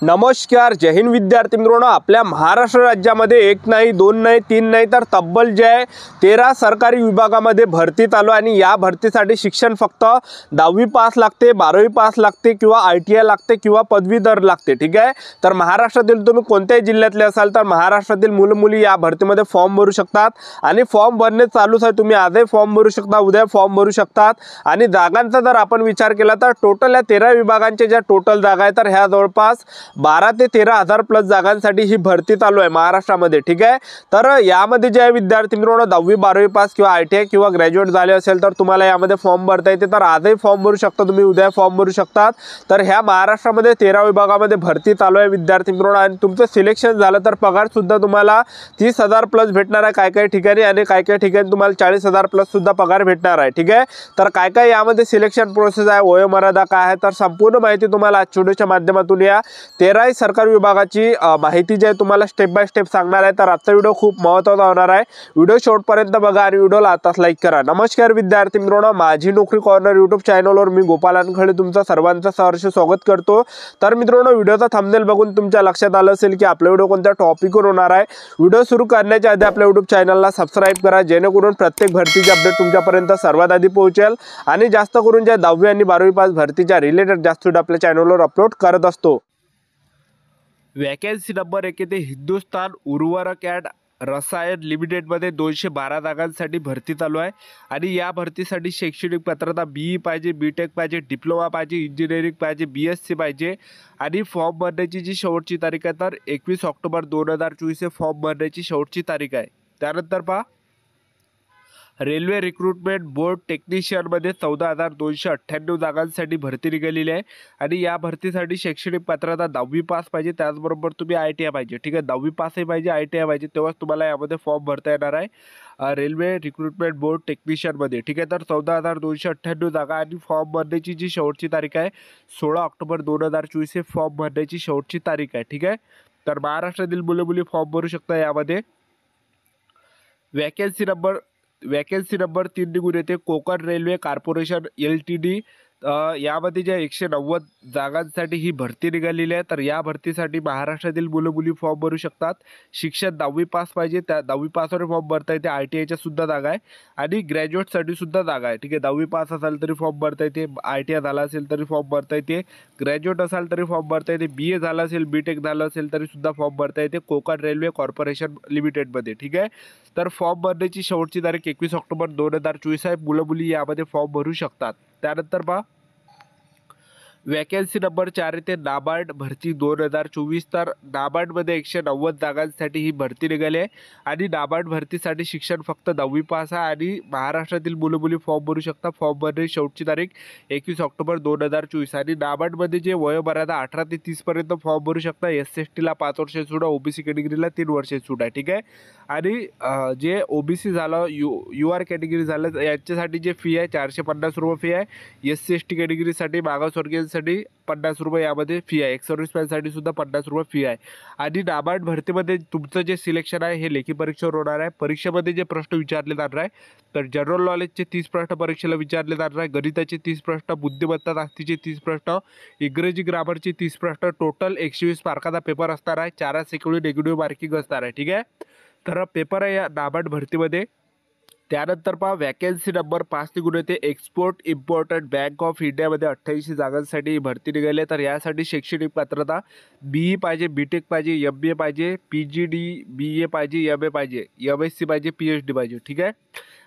नमस्कार, जय हिंद विद्यार्थी मित्रांनो। आपल्या महाराष्ट्र राज्यामध्ये एक नाही, दोन नाही, तीन नाही तर तब्बल जे आहे 13 सरकारी विभागामध्ये भरती चालू आहे आणि या भरतीसाठी शिक्षण फक्त 10वी पास लागते, 12वी पास लागते किंवा ITI लागते किंवा पदवीधर लागते। ठीक आहे, तर महाराष्ट्रातील तुम्ही कोणत्याही जिल्ह्यातले असाल तर महाराष्ट्रातील मुलं मुली या भरतीमध्ये फॉर्म भरू शकतात आणि फॉर्म भरणे चालूच आहे। तुम्ही आजही फॉर्म भरू शकता, उद्या फॉर्म भरू शकतात आणि जागांचा जर आपण विचार केला तर टोटल या 13 विभागांच्या ज्या टोटल जागा आहेत तर ह्या जवळपास 12 ते 13 हजार प्लस जागांसाठी ही भरती चालू आहे महाराष्ट्रामध्ये। ठीक आहे, तर यामध्ये जे विद्यार्थी मित्रांनो 10वी 12वी पास किंवा ITI किंवा ग्रॅज्युएट झाले असेल तर तुम्हाला यामध्ये फॉर्म भरता येते। तर आजही फॉर्म भरू शकता, तुम्ही उद्या फॉर्म भरू शकतात। तर ह्या महाराष्ट्रामध्ये 13 विभागामध्ये भरती चालू आहे विद्यार्थी मित्रांनो आणि तुमचं सिलेक्शन झालं तर पगार सुद्धा तुम्हाला 30,000 प्लस भेटणार आहे काही ठिकाणी आणि काही ठिकाणी तुम्हाला 40,000 प्लस सुद्धा पगार भेटणार आहे। ठीक आहे, तर काय यामध्ये सिलेक्शन प्रोसेस आहे, वयोमर्यादा काय आहे, तर संपूर्ण माहिती तुम्हाला आज व्हिडिओच्या माध्यमातून या 13 सरकारी विभागाची माहिती जी आहे तुम्हाला स्टेप बाय स्टेप सांगणार आहे। तर आजचा व्हिडिओ खूप महत्त्वाचा होणार आहे, व्हिडिओ शेवटपर्यंत बघा आणि व्हिडिओला आताच लाईक करा। नमस्कार विद्यार्थी मित्रांनो, माझी नोकरी कॉर्नर यूट्यूब चॅनलवर मी गोपाल अनखळे तुमचं सर्वांचं सहर्ष स्वागत करतो। तर मित्रांनो, व्हिडिओचा थंबनेल बघून तुमच्या लक्षात आलं असेल की आपला व्हिडिओ कोणत्या टॉपिकवर होणार आहे। व्हिडिओ सुरू करण्याच्या आधी आपल्या यूट्यूब चॅनलला सबस्क्राइब करा, जेणेकरून प्रत्येक भरतीचे अपडेट तुमच्यापर्यंत सर्वात आधी पोहोचेल आणि जास्त करून ज्या 10वी आणि 12वी पास भरतीच्या रिलेटेड जास्त व्हिडिओ आपल्या चॅनलवर अपलोड करत असतो। वॅकन्सी नंबर 1 येथे हिंदुस्थान उर्वरक अँड रसायन लिमिटेडमध्ये 212 जागांसाठी भरती चालू आहे आणि या भरतीसाठी शैक्षणिक पात्रता BE पाहिजे, BTech पाहिजे, डिप्लोमा पाहिजे, इंजिनिअरिंग पाहिजे, BSc पाहिजे आणि फॉर्म भरण्याची जी शेवटची तारीख आहे तर 21 ऑक्टोबर 2024 हे फॉर्म भरण्याची शेवटची तारीख आहे। त्यानंतर पहा, रेल्वे रिक्रुटमेंट बोर्ड टेक्निशियनमध्ये 14,298 जागांसाठी भरती निघालेली आहे आणि या भरतीसाठी शैक्षणिक पात्रता 10वी पास पाहिजे, त्याचबरोबर तुम्ही ITI पाहिजे। ठीक आहे, 10वी पासही पाहिजे, ITI पाहिजे, तेव्हाच तुम्हाला यामध्ये फॉर्म भरता येणार आहे रेल्वे रिक्रुटमेंट बोर्ड टेक्निशियनमध्ये। ठीक आहे, तर 14,298 जागा आणि फॉर्म भरण्याची जी शेवटची तारीख आहे 16 ऑक्टोबर 2024 हे फॉर्म भरण्याची शेवटची तारीख आहे। ठीक आहे, तर महाराष्ट्रातील मुलं मुली फॉर्म भरू शकता यामध्ये। वॅकन्सी नंबर 3 निघून येते कोकण रेल्वे कॉर्पोरेशन LTD यामध्ये ज्या 190 जागांसाठी ही भरती निघालेली आहे। तर या भरतीसाठी महाराष्ट्रातील मुलं मुली फॉर्म भरू शकतात। शिक्षण 10वी पास पाहिजे, त्या 10वी पासवर फॉर्म भरता येते। ITIच्या सुद्धा जागा आहे आणि ग्रॅज्युएटसाठी सुद्धा जागा आहे। ठीक आहे, 10वी पास असाल तरी फॉर्म भरता येते, ITI झाला असेल तरी फॉर्म भरता येते, ग्रॅज्युएट असाल तरी फॉर्म भरता येते, BA झाला असेल, BTech झालं असेल तरी सुद्धा फॉर्म भरता येते कोकण रेल्वे कॉर्पोरेशन लिमिटेडमध्ये। ठीक आहे, तर फॉर्म भरण्याची शेवटची तारीख 21 ऑक्टोबर 2024 आहे। मुलं मुली यामध्ये फॉर्म भरू शकतात। त्यानंतर पहा, वॅकन्सी नंबर 4 येथे नाबार्ड भरती 2024। तर नाबार्डमध्ये 190 जागांसाठी ही भरती निघाली आहे आणि नाबार्ड भरतीसाठी शिक्षण फक्त 10वी पास आहे आणि महाराष्ट्रातील मुलं मुली फॉर्म भरू शकता। फॉर्म भरण्याची शेवटची तारीख 21 ऑक्टोबर 2024 आणि नाबार्डमध्ये जे वयोमर्यादा 18 ते 30 पर्यंत फॉर्म भरू शकता। SC/STला 5 वर्ष सूट आहे, OBC कॅटेगरीला 3 वर्ष सूट आहे। ठीक आहे, आणि जे OBC झालं, UR कॅटेगरी झालं यांच्यासाठी जे फी आहे 450 रुपये फी आहे। SC/ST कॅटेगरीसाठी मागासवर्गीय 50 रुपये यामध्ये फी आहे। सर्व्हिसमॅनसाठी सुद्धा 50 रुपये फी आहे आणि नाबार्ड भरतीमध्ये तुमचं जे सिलेक्शन आहे हे लेखी परीक्षेवर होणार आहे। परीक्षेमध्ये जे प्रश्न विचारले जाणार आहे तर जनरल नॉलेजचे 30 प्रश्न परीक्षेला विचारले जाणार आहे, गणिताचे 30 प्रश्न, बुद्धिमत्ता जास्तीचे 30 प्रश्न, इंग्रजी ग्रामरचे 30 प्रश्न, टोटल 120 मार्काचा पेपर असणार आहे। 4 सेक्युलर नेगेटिव्ह मार्किंग असणार आहे। ठीक आहे, तर पेपर आहे या नाबार्ड भरतीमध्ये। त्यानंतर पहा, वॅकन्सी नंबर 5 निघून येते एक्सपोर्ट इम्पोर्टंट बँक ऑफ इंडियामध्ये 88 जागांसाठी भरती निघाली आहे। तर यासाठी शैक्षणिक पात्रता BE पाहिजे, BTech पाहिजे, MBA पाहिजे, PGD BA पाहिजे, MA पाहिजे, MSc पाहिजे, PhD पाहिजे। ठीक आहे,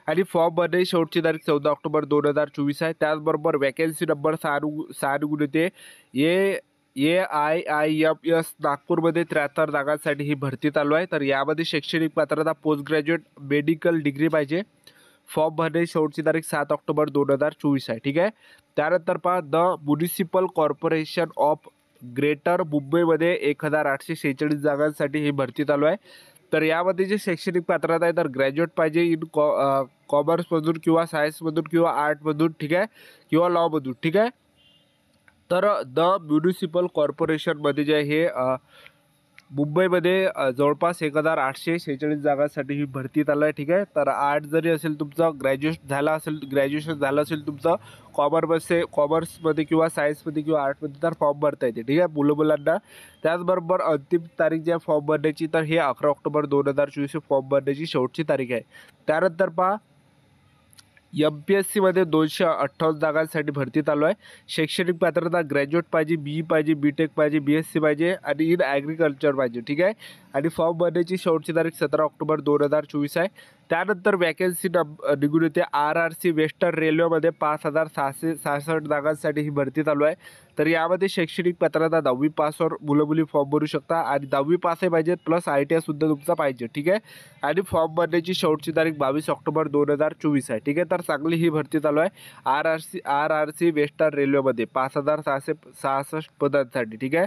आणि फॉर्म भरण्याची शेवटची तारीख 14 ऑक्टोबर 2024 आहे। त्याचबरोबर वॅकन्सी नंबर 6 निघून येते AIIMS नागपूरमध्ये 73 जागांसाठी ही भरती चालू आहे। तर यामध्ये शैक्षणिक पात्रता पोस्ट ग्रॅज्युएट मेडिकल डिग्री पाहिजे। फॉर्म भरण्याची शेवटची तारीख 7 ऑक्टोबर 2024 आहे। ठीक आहे, त्यानंतर पहा, the municipal corporation of greater मुंबईमध्ये 1846 जागांसाठी ही भरती चालू आहे। तर यामध्ये जे शैक्षणिक पात्रता आहे तर ग्रॅज्युएट पाहिजे इन कॉमर्समधून किंवा सायन्समधून किंवा आर्टमधून। ठीक आहे, किंवा लॉमधून। ठीक आहे, तर द म्युनिसिपल कॉर्पोरेशनमध्ये जे आहे मुंबईमध्ये जवळपास 1846 जागांसाठी ही भरती चालू आहे. ठीक आहे, तर आर्ट जरी असेल तुमचं, ग्रॅज्युएशन झालं असेल तुमचं कॉमर्समध्ये किंवा सायन्समध्ये किंवा आर्टमध्ये, तर फॉर्म भरता येते. ठीक आहे, मुलांना. त्याचबरोबर अंतिम तारीख जी आहे फॉर्म भरण्याची, तर हे 11 ऑक्टोबर 2024 फॉर्म भरण्याची शेवटची तारीख आहे. त्यानंतर पहा, MPSCमध्ये 258 जागांसाठी भरती चालू आहे. शैक्षणिक पात्रता ग्रॅज्युएट पाहिजे, BE पाहिजे, BTech पाहिजे, BSc पाहिजे आणि इन ॲग्रिकल्चर पाहिजे. ठीक आहे, आणि फॉर्म भरण्याची शेवटची तारीख 17 ऑक्टोबर 2024 आहे. त्यानंतर वॅकन्सी निघून येते. RRC वेस्टर्न रेल्वेमध्ये 5666 जागांसाठी ही भरती चालू आहे. तर यामध्ये शैक्षणिक पात्रता 10वी पासवर मुलं फॉर्म भरू शकता आणि 10वी पासही पाहिजे प्लस ITI सुद्धा तुमचा पाहिजे. ठीक आहे, आणि फॉर्म भरण्याची शेवटची तारीख 22 ऑक्टोबर 2024 आहे. ठीक आहे, तर चांगली ही भरती चालू आहे. RRC वेस्टर्न रेल्वेमध्ये 5666 पदांसाठी. ठीक आहे,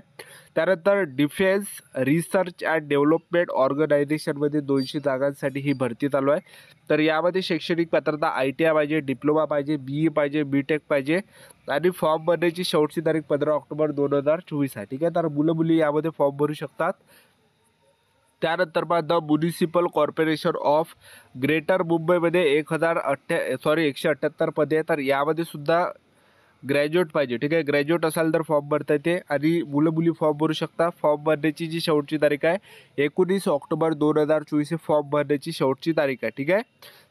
त्यानंतर डिफेन्स रिसर्च अँड डेव्हलपमेंट ऑर्गनायझेशनमध्ये 200 जागांसाठी ही भरती चालू आहे. तर यामध्ये शैक्षणिक पात्रता ITI पाहिजे, डिप्लोमा पाहिजे, BE पाहिजे, BTech पाहिजे आणि फॉर्म भरण्याची शेवटची तारीख 15 ऑक्टोबर 2024 आहे. ठीक आहे, तर मुली यामध्ये फॉर्म भरू शकतात. त्यानंतर पहा, the municipal corporation of greater मुंबईमध्ये 178 पदे आहे. तर यामध्ये सुद्धा ग्रॅज्युएट पाहिजे. ठीक आहे, ग्रॅज्युएट असाल तर फॉर्म भरता येते आणि मुली फॉर्म भरू शकता. फॉर्म भरण्याची जी शेवटची तारीख आहे 19 ऑक्टोबर 2024 फॉर्म भरण्याची शेवटची तारीख आहे. ठीक आहे,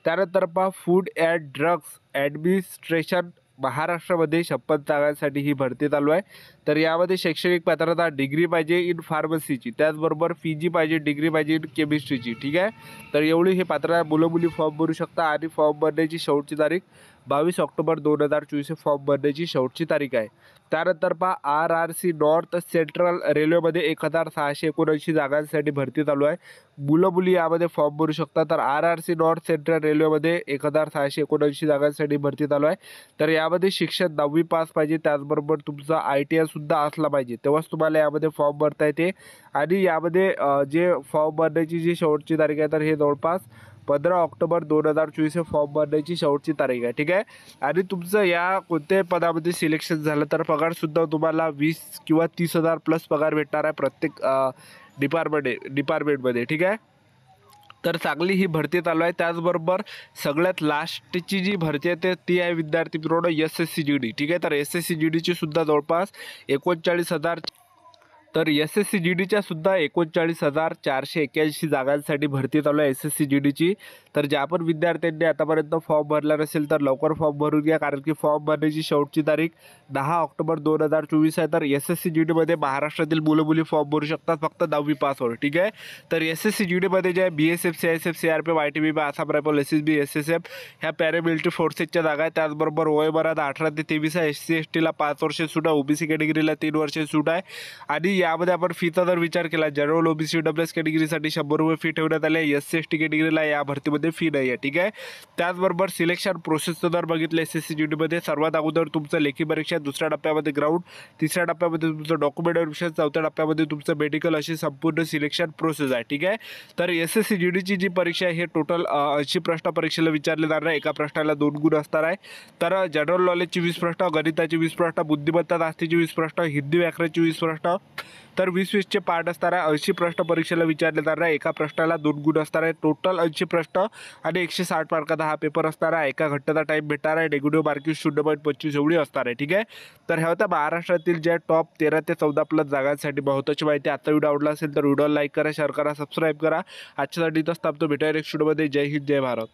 त्यानंतर पहा, फूड अँड ड्रग्स ॲडमिनिस्ट्रेशन महाराष्ट्रामध्ये 56 जागांसाठी ही भरती चालू आहे. तर यामध्ये शैक्षणिक पात्रता डिग्री पाहिजे इन फार्मसीची, त्याचबरोबर PG पाहिजे, डिग्री पाहिजे इन केमिस्ट्रीची. ठीक आहे, तर एवढी हे पात्रता मुली फॉर्म भरू शकता आणि फॉर्म भरण्याची शेवटची तारीख 22 ऑक्टोबर 2024 फॉर्म भरण्याची शेवटची तारीख आहे. त्यानंतर पहा, RRC नॉर्थ सेंट्रल रेल्वेमध्ये 1679 जागांसाठी भरती चालू आहे. मुली यामध्ये फॉर्म भरू शकता. तर RRC नॉर्थ सेंट्रल रेल्वेमध्ये 1679 जागांसाठी भरती चालू आहे. तर यामध्ये शिक्षण 10वी पास पाहिजे, त्याचबरोबर तुमचा ITI सुद्धा असला पाहिजे, तेव्हाच तुम्हाला यामध्ये फॉर्म भरता येते. आणि यामध्ये जे फॉर्म भरण्याची जी शेवटची तारीख आहे, तर हे जवळपास 15 ऑक्टोबर 2024 फॉर्म भरण्याची शेवटची तारीख आहे. ठीक आहे, आणि तुमचं या कोणत्याही पदामध्ये सिलेक्शन झालं तर पगारसुद्धा तुम्हाला 20 किंवा 30,000 प्लस पगार भेटणार आहे प्रत्येक डिपार्टमेंटमध्ये. ठीक आहे, तर चांगली ही भरती चालू आहे. त्याचबरोबर सगळ्यात लास्टची जी भरती आहे ती आहे विद्यार्थी मित्रांनो SSC GD. ठीक आहे, तर SSC GDची सुद्धा जवळपास 39,000, तर SSC GDच्या सुद्धा 39,481 जागांसाठी भरती चालू आहे SSC GDची. तर ज्या पण विद्यार्थ्यांनी आतापर्यंत फॉर्म भरला नसेल तर लवकर फॉर्म भरून घ्या, कारण की फॉर्म भरण्याची शेवटची तारीख 10 ऑक्टोबर 2024 आहे. तर SSC GDमध्ये महाराष्ट्रातील मुली फॉर्म भरू शकतात फक्त 10वी पासवर. ठीक आहे, तर SSC GDमध्ये जे आहे BSF, CISF, CRPF, ITBP, Assam rifle, SSB, SSF ह्या पॅरामिलिटरी फोर्सेसच्या जागा आहेत. त्याचबरोबर वयोमर्यादा 18 ते 23 आहे. SC STला 5 वर्षे सूट आहे, OBC कॅटेगरीला 3 वर्षे सूट आहे. आणि यामध्ये आपण फीचा जर विचार केला, जनरल OBC EWS कॅटेगरीसाठी 100 रुपये फी ठेवण्यात आले. SC ST कॅटेगरीला या भरतीमध्ये फी नाही आहे. ठीक आहे, त्याचबरोबर सिलेक्शन प्रोसेसचं जर बघितलं SSC GDमध्ये, सर्वात अगोदर तुमचं लेखी परीक्षा, दुसऱ्या टप्प्यामध्ये ग्राउंड, तिसऱ्या टप्प्यामध्ये तुमचं डॉक्युमेंट व्हेरिफिकेशन, चौथ्या टप्प्यामध्ये तुमचं मेडिकल, अशी संपूर्ण सिलेक्शन प्रोसेस आहे. ठीक आहे, तर SSC GDची जी परीक्षा आहे हे टोटल 80 प्रश्न परीक्षेला विचारले जाणार आहे. एका प्रश्नाला 2 गुण असणार आहे. तर जनरल नॉलेजची 20 प्रश्न, गणिताची 20 प्रश्न, बुद्धिमत्ता जास्तीची 20 प्रश्न, हिंदी व्याकरणाची 20 प्रश्न, तर 20-20चे पार्ट असणार आहे. 80 प्रश्न परीक्षेला विचारले जाणार आहे. एका प्रश्नाला 2 गुण असणार आहे. टोटल 80 प्रश्न आणि 160 मार्काचा हा पेपर असणार आहे. एका घंट्याचा टाईम भेटणार आहे. नेगेटिव्ह मार्किंग 0.25 एवढी असणार आहे. ठीक आहे, तर ह्या होत्या महाराष्ट्रातील ज्या टॉप 13 ते 14 प्लस जागांसाठी महत्त्वाची माहिती. आता व्हिडिओ आवडला असेल तर व्हिडिओला लाईक करा, शेअर करा, सबस्क्राईब करा. आजच्यासाठी इथंच थांबतो. भेटूया नेक्स्ट व्हिडिओमध्ये. जय हिंद, जय भारत.